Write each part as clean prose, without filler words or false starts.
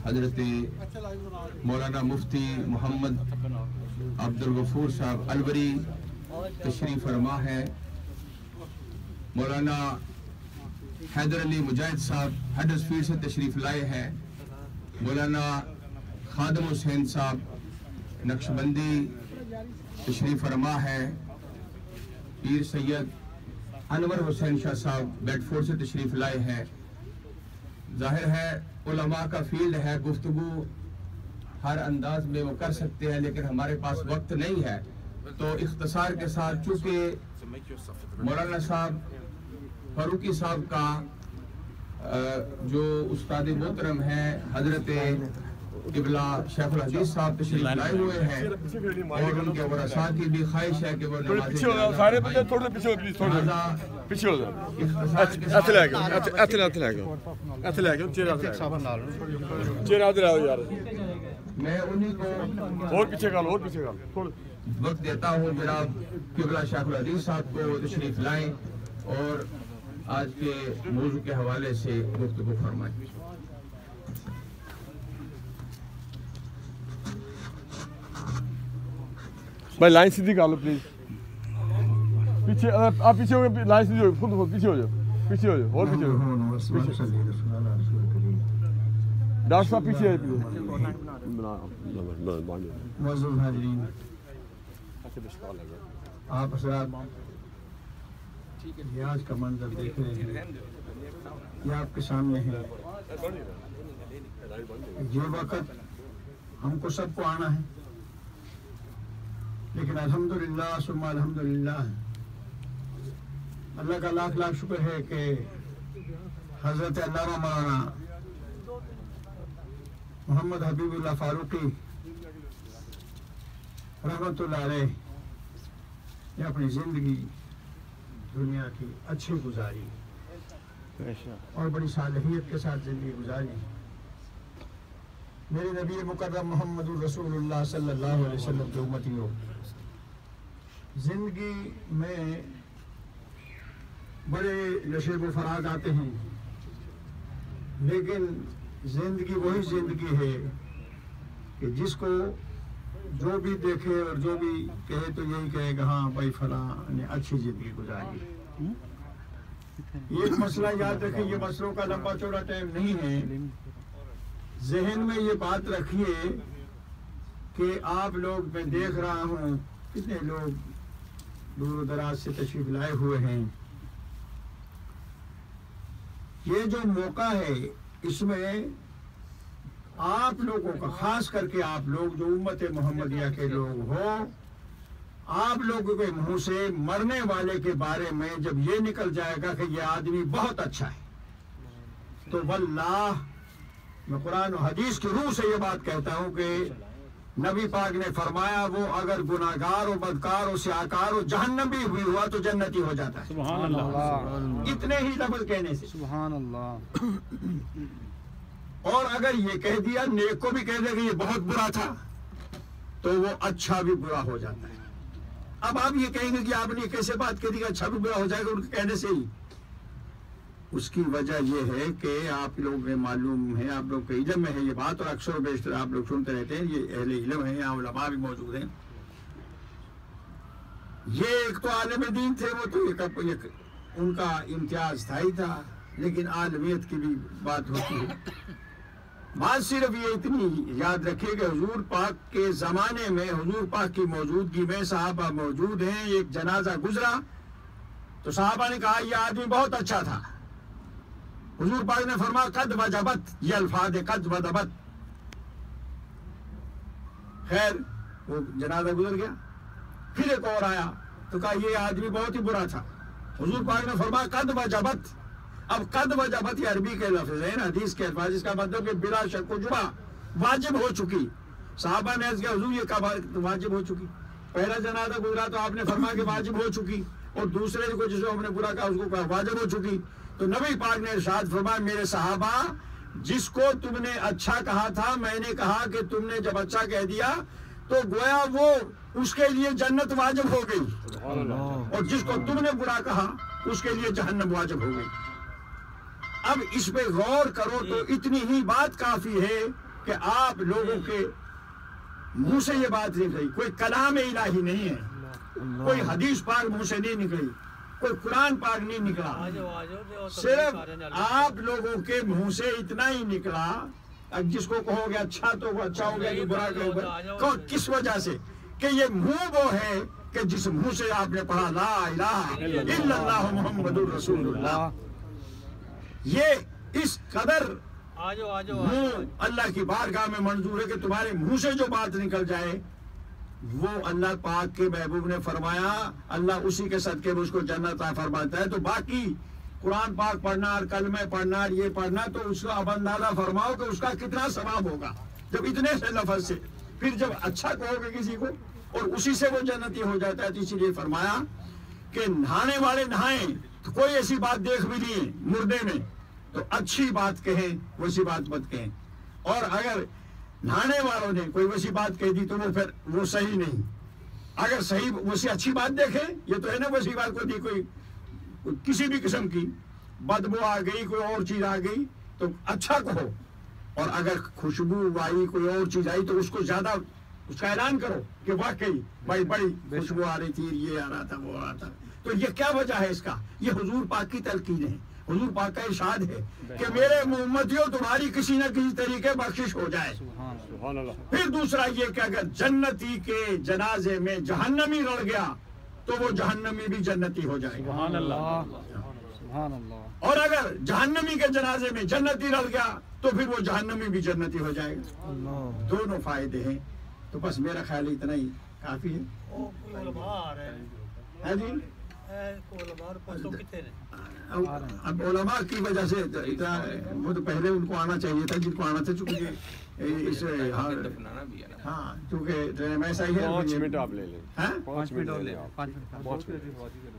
حضرت مولانا مفتی محمد عبدل غفور صاحب الوری تشریف فرما ہے، مولانا حیدر علی مجاہد صاحب ہڈرسفیلڈ سے تشریف لائے ہیں، مولانا خادم حسین صاحب نقشبندی تشریف فرما ہے، پیر سید انور حسین شاہ صاحب بیڈ فورڈ سے تشریف لائے ہیں۔ ظاہر ہے علماء کا فیلڈ ہے، گفتگو ہر انداز میں وہ کر سکتے ہیں، لیکن ہمارے پاس وقت نہیں ہے، تو اختصار کے ساتھ چونکہ مولانا صاحب فاروقی صاحب کا جو استاد محترم ہیں حضرت قبلہ شیخ الحدیث صاحب تشریف لائے ہوئے ہیں، اور ان کے ورثاء کی بھی خواہش ہے کہ وہ میں انہی کو وقت دیتا ہوں جناب قبلہ شیخ الحدیث صاحب کو تشریف لائیں اور آج کے موضوع کے حوالے سے گفتگو فرمائیں۔ بھائی لائن سیدھی کر لو پلیز، پیچھے آپ پیچھے ہو گئے، لائن سیدھی ہو خود خود پیچھے ہو جاؤ، پیچھے ہو جاؤ اور پیچھے ہو جاؤ، ڈاکٹر صاحب پیچھے معزز حاضرین، آپ حضرات یہ آج کا منظر دیکھ رہے ہیں، یہ آپ کے سامنے ہے، یہ وقت ہم کو سب کو آنا ہے، لیکن الحمدللہ ثم الحمدللہ اللہ کا لاکھ لاکھ شکر ہے کہ حضرت علامہ مولانا محمد حبیب اللہ فاروقی رحمت اللہ علیہ نے اپنی زندگی دنیا کی اچھی گزاری اور بڑی صالحیت کے ساتھ زندگی گزاری۔ میرے نبی مکرم محمد رسول اللہ صلی اللہ علیہ وسلم کے امتیوں، زندگی میں بڑے نشیب و فراغ آتے ہیں، لیکن زندگی وہی زندگی ہے کہ جس کو جو بھی دیکھے اور جو بھی کہے تو یہی کہے کہ ہاں بھائی فلاں نے اچھی زندگی گزاری۔ یہ مسئلہ یاد رکھیں، یہ مسئلوں کا لمبا چوڑا ٹائم نہیں ہے، ذہن میں یہ بات رکھیے کہ آپ لوگ، میں دیکھ رہا ہوں کتنے لوگ دور و دراز سے تشریف لائے ہوئے ہیں، یہ جو موقع ہے اس میں آپ لوگوں کا، خاص کر کے آپ لوگ جو امت محمدیہ کے لوگ ہو، آپ لوگوں کے منہ سے مرنے والے کے بارے میں جب یہ نکل جائے گا کہ یہ آدمی بہت اچھا ہے، تو واللہ میں قرآن و حدیث کی روح سے یہ بات کہتا ہوں کہ نبی پاک نے فرمایا وہ اگر گناہگار و بدکار و سیاکار و جہنمی بھی ہوا تو جنتی ہو جاتا ہے، سبحان اللہ، اتنے ہی لفظ کہنے سے، سبحان اللہ۔ اور اگر یہ کہہ دیا، نیک کو بھی کہہ دے کہ یہ بہت برا تھا، تو وہ اچھا بھی برا ہو جاتا ہے۔ اب آپ یہ کہیں گے کہ آپ نے کیسے بات کہہ دی کہ اچھا بھی برا ہو جائے گا ان کے کہنے سے ہی؟ اس کی وجہ یہ ہے کہ آپ لوگ میں معلوم ہے، آپ لوگ کے علم میں ہے یہ بات، اور اکثر و بیشتر آپ لوگ سنتے رہتے ہیں، یہ اہل علم ہیں، یہاں علماء بھی موجود ہیں۔ یہ ایک تو عالم دین تھے، وہ تو ان کا امتیاز تھا ہی تھا، لیکن عالمیت کی بھی بات ہوتی ہے۔ بات صرف یہ اتنی یاد رکھیے کہ حضور پاک کے زمانے میں، حضور پاک کی موجودگی میں صحابہ موجود ہیں، ایک جنازہ گزرا تو صحابہ نے کہا یہ آدمی بہت اچھا تھا، حضور پاک نے فرمایا قد وجبت، یہ الفاظ ہے قد وجبت۔ خیر وہ جنازہ گزر گیا، پھر ایک اور آیا تو کہا یہ آدمی بہت ہی برا تھا، حضور پاک نے فرمایا قد وجبت۔ اب قد وجبت یہ عربی کے لفظ ہیں، حدیث کے الفاظ، اس کا مطلب کہ بلا شک و شبہ واجب ہو چکی۔ صحابہ نے عرض کیا حضور یہ کب واجب ہو چکی؟ پہلا جنازہ گزرا تو آپ نے فرمایا کہ واجب ہو چکی، اور دوسرے کو جس کو ہم نے برا کہا اس کو کہا واجب ہو چکی۔ تو نبی پاک نے ارشاد فرمایا میرے صحابہ، جس کو تم نے اچھا کہا تھا، میں نے کہا کہ تم نے جب اچھا کہہ دیا تو گویا وہ اس کے لیے جنت واجب ہو گئی، اور جس کو تم نے برا کہا اس کے لیے جہنم واجب ہو گئی۔ اب اس پہ غور کرو تو اتنی ہی بات کافی ہے کہ آپ لوگوں کے منہ سے یہ بات نکلی، کوئی کلام الہی نہیں ہے، کوئی حدیث پاک منہ سے نہیں نکلی، کوئی قرآن پاک نہیں نکلا، صرف آپ لوگوں کے منہ سے اتنا ہی نکلا۔ اب جس کو کہو گے اچھا تو وہ اچھا ہو گیا، جو برا کہو گے کس وجہ سے؟ کہ یہ منہ وہ ہے کہ جس منہ سے آپ نے پڑھا لا الہ الا اللہ محمد الرسول اللہ، یہ اس قدر منہ اللہ کی بارگاہ میں منظور ہے کہ تمہارے منہ سے جو بات نکل جائے وہ اللہ پاک کے محبوب نے فرمایا اللہ اسی کے صدقے میں اس کو جنت عطا فرماتا ہے۔ تو باقی قرآن پاک پڑھنا اور کلمہ پڑھنا اور یہ پڑھنا تو اس کا اب اندازہ فرماؤ کہ اس کا کتنا ثواب ہوگا جب اتنے سے لفظ سے، پھر جب اچھا کہو گے کسی کو اور اسی سے وہ جنتی ہو جاتا ہے۔ تو اسی لیے فرمایا کہ نہانے والے نہائیں تو کوئی ایسی بات دیکھ بھی نہیں مردے میں تو اچھی بات کہیں، ویسی بات مت کہیں، اور اگر نہانے والوں نے کوئی ویسی بات کہہ دی تو وہ پھر وہ صحیح نہیں۔ اگر صحیح ویسی اچھی بات دیکھیں، یہ تو ہے نا ویسی بات کو دی کوئی کسی بھی قسم کی بدبو آ گئی، کوئی اور چیز آ گئی تو اچھا کہو، اور اگر خوشبو آئی کوئی اور چیز آئی تو اس کو زیادہ اس کا اعلان کرو کہ واقعی بھائی بڑی خوشبو آ رہی تھی، یہ آ رہا تھا وہ آ رہا تھا۔ تو یہ کیا وجہ ہے اس کا؟ یہ حضور پاک کی تلقین ہے، حضور پاک کا ارشاد ہے کہ میرے امتیوں تمہاری کسی نہ کسی طریقے بخشش ہو جائے۔ پھر دوسرا یہ کہ اگر جنتی کے جنازے میں جہنمی رڑ گیا تو وہ جہنمی بھی جنتی ہو جائے گا، اور اگر جہنمی کے جنازے میں جنتی رڑ گیا تو پھر وہ جہنمی بھی جنتی ہو جائے گا۔ دونوں فائدے ہیں۔ تو بس میرا خیال اتنا ہی کافی ہے۔ جی اب علماء کی وجہ سے اتنا، وہ تو پہلے ان کو آنا چاہیے تھا جن کو آنا تھا، چونکہ اس ہاں چونکہ ایسا ہی ہے۔ 5 منٹ آپ لے لیں، 5 منٹ لے لیں۔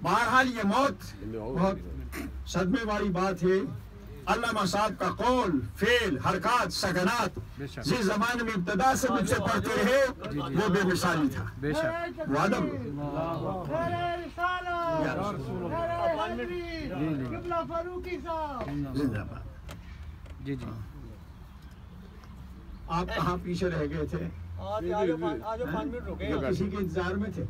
بہرحال یہ موت بہت صدمے والی بات ہے۔ علامہ صاحب کا قول، فعل، حرکات، سکنات جس زمانے میں ابتدا سے مجھ سے پڑھتے رہے وہ بے مثالی تھا، وہ ادب۔ جی جی آپ کہاں پیچھے رہ گئے تھے؟ کسی کے انتظار میں تھے؟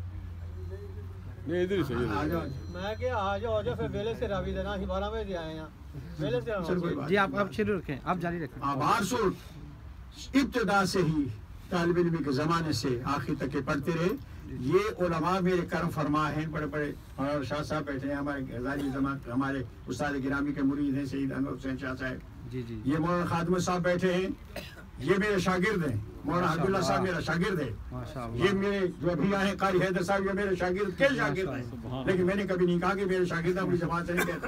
نہیں ادھر ہی صحیح ہے۔ میں کہ آ جاؤ پھر ویلے سے راوی دینا 12 بجے آئے ہیں ویلے سے جی آپ شروع رکھیں، آپ جاری رکھیں۔ آبار صورت ابتدا سے ہی طالب علم کے زمانے سے آخر تک کے پڑھتے رہے۔ یہ علماء میرے کرم فرما ہیں، بڑے بڑے مولانا شاہ صاحب بیٹھے ہیں، ہمارے غزالی زمان ہمارے استاد گرامی کے مرید ہیں سید انور حسین شاہ صاحب، جی جی یہ مولانا خادم صاحب بیٹھے ہیں، یہ میرے شاگرد ہیں، مولانا عبداللہ صاحب میرا شاگرد ہے، یہ میرے جو ابھی آئے ہیں قاری حیدر صاحب یہ میرے شاگرد کے شاگرد ہیں، لیکن میں نے کبھی نہیں کہا کہ میرے شاگرد اپنی جماعت سے نہیں کہتا،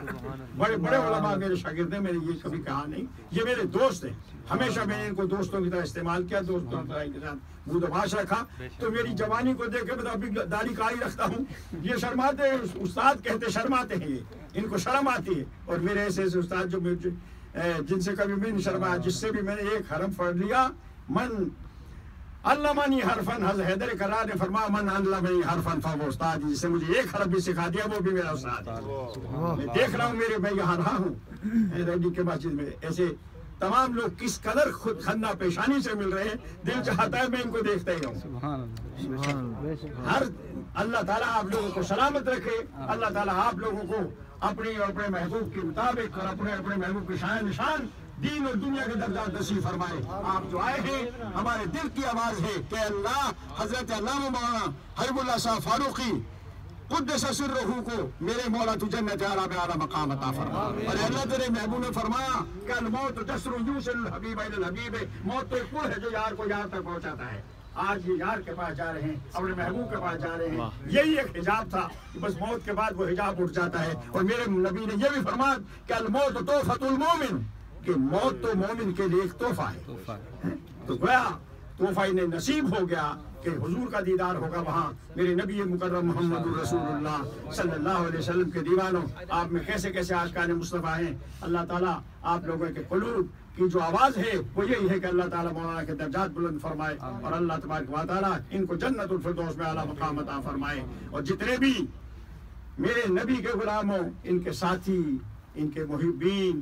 بڑے بڑے علماء میرے شاگرد ہیں، میں نے یہ کبھی کہا نہیں، یہ میرے دوست ہیں، ہمیشہ میں نے ان کو دوستوں کی طرح استعمال کیا، دوستوں کی طرح ان کے ساتھ بود و باش رکھا۔ تو میری جوانی کو دیکھ کے میں ابھی داڑھی کالی رکھتا ہوں، یہ شرماتے ہیں، استاد کہتے شرماتے ہیں، یہ ان کو شرم آتی ہے، اور میرے ایسے ایسے استاد جو جن سے کبھی میں نہیں شرمایا، جس سے بھی میں نے ایک حرف پڑھ لیا، من علمانی حرفن، حضرت حیدر کرار نے فرمایا من علمانی حرفن فهو استاد، جس سے مجھے ایک حرف بھی سکھا دیا وہ بھی میرا استاد ہے۔ میں دیکھ رہا ہوں میرے میں یہاں رہا ہوں ریڈی کے مسجد میں، ایسے تمام لوگ کس قدر خود خندہ پیشانی سے مل رہے ہیں، دل چاہتا ہے میں ان کو دیکھتا ہی رہوں۔ ہر اللہ تعالیٰ آپ لوگوں کو سلامت رکھے، اللہ تعالیٰ آپ لوگوں کو اپنی اور اپنے محبوب کے مطابق اور اپنے محبوب کے شان نشان دین اور دنیا کے درجات نصیب فرمائے۔ آپ جو آئے ہیں ہمارے دل کی آواز ہے کہ اللہ حضرت علامہ مولانا حبیب اللہ صاحب فاروقی قدس سرہ کو میرے مولا تو جنت اعلیٰ میں اعلیٰ مقام عطا فرما، اور اللہ تیرے محبوب نے فرمایا کہ الموت جسر یوصل الحبیب الی الحبیب، موت تو ایک پل ہے جو یار کو یار تک پہنچاتا ہے۔ آج یہ یار کے پاس جا رہے ہیں، اپنے محبوب کے پاس جا رہے ہیں، یہی ایک حجاب تھا کہ بس موت کے بعد وہ حجاب اٹھ جاتا ہے۔ اور میرے نبی نے یہ بھی فرمایا کہ الموت تحفۃ المومن، کہ موت تو مومن کے لیے ایک تحفہ ہے۔ تو گویا تحفہ انہیں نصیب ہو گیا کہ حضور کا دیدار ہوگا وہاں۔ میرے نبی مکرم محمد الرسول اللہ صلی اللہ علیہ وسلم کے دیوانوں، آپ میں کیسے کیسے عاشقان مصطفیٰ ہیں۔ اللہ تعالیٰ آپ لوگوں کے قلوب کی جو آواز ہے وہ یہی ہے کہ اللہ تعالیٰ مولانا کے درجات بلند فرمائے، اور اللہ تبارک و تعالیٰ ان کو جنت الفردوس میں اعلیٰ مقام عطا فرمائے۔ اور جتنے بھی میرے نبی کے غلاموں، ان کے ساتھی، ان کے محبین،